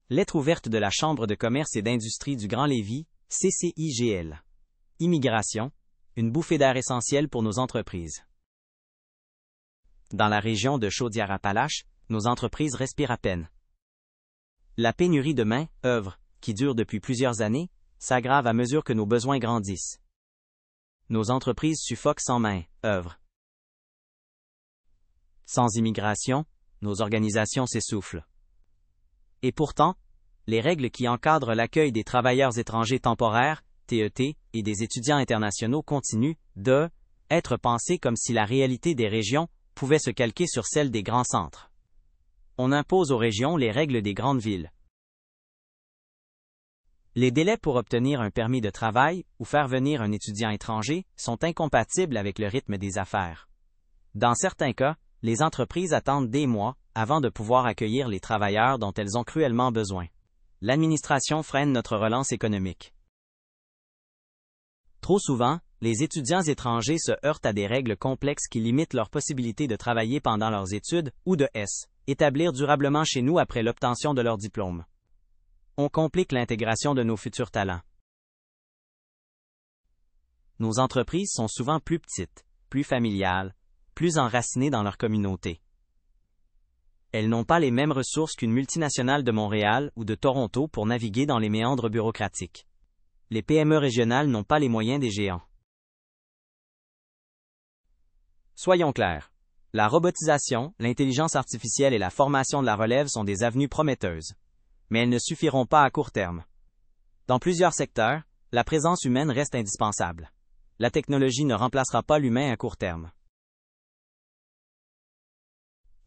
Lettre ouverte de la Chambre de commerce et d'industrie du Grand Lévis, CCIGL. Immigration, une bouffée d'air essentielle pour nos entreprises. Dans la région de Chaudière-Appalaches, nos entreprises respirent à peine. La pénurie de main-d'œuvre, qui dure depuis plusieurs années, s'aggrave à mesure que nos besoins grandissent. Nos entreprises suffoquent sans main-d'œuvre. Sans immigration, nos organisations s'essoufflent. Et pourtant, les règles qui encadrent l'accueil des travailleurs étrangers temporaires, TET, et des étudiants internationaux continuent d'être pensées comme si la réalité des régions pouvait se calquer sur celle des grands centres. On impose aux régions les règles des grandes villes. Les délais pour obtenir un permis de travail ou faire venir un étudiant étranger sont incompatibles avec le rythme des affaires. Dans certains cas, les entreprises attendent des mois avant de pouvoir accueillir les travailleurs dont elles ont cruellement besoin. L'administration freine notre relance économique. Trop souvent, les étudiants étrangers se heurtent à des règles complexes qui limitent leur possibilité de travailler pendant leurs études ou de s'établir durablement chez nous après l'obtention de leur diplôme. On complique l'intégration de nos futurs talents. Nos entreprises sont souvent plus petites, plus familiales, plus enracinées dans leur communauté. Elles n'ont pas les mêmes ressources qu'une multinationale de Montréal ou de Toronto pour naviguer dans les méandres bureaucratiques. Les PME régionales n'ont pas les moyens des géants. Soyons clairs. La robotisation, l'intelligence artificielle et la formation de la relève sont des avenues prometteuses. Mais elles ne suffiront pas à court terme. Dans plusieurs secteurs, la présence humaine reste indispensable. La technologie ne remplacera pas l'humain à court terme.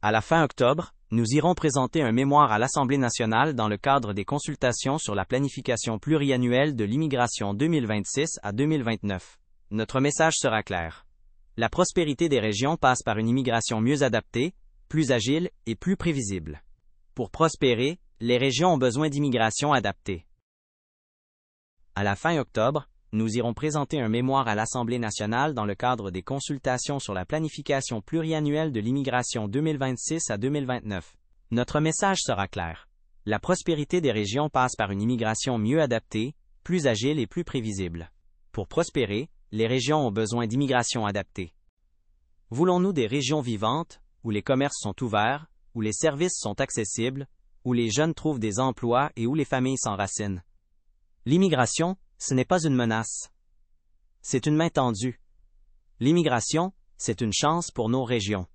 À la fin octobre, nous irons présenter un mémoire à l'Assemblée nationale dans le cadre des consultations sur la planification pluriannuelle de l'immigration 2026 à 2029. Notre message sera clair. La prospérité des régions passe par une immigration mieux adaptée, plus agile et plus prévisible. Pour prospérer, les régions ont besoin d'immigration adaptée. À la fin octobre, nous irons présenter un mémoire à l'Assemblée nationale dans le cadre des consultations sur la planification pluriannuelle de l'immigration 2026 à 2029. Notre message sera clair. La prospérité des régions passe par une immigration mieux adaptée, plus agile et plus prévisible. Pour prospérer, les régions ont besoin d'immigration adaptée. Voulons-nous des régions vivantes, où les commerces sont ouverts, où les services sont accessibles, où les jeunes trouvent des emplois et où les familles s'enracinent? L'immigration, ce n'est pas une menace. C'est une main tendue. L'immigration, c'est une chance pour nos régions.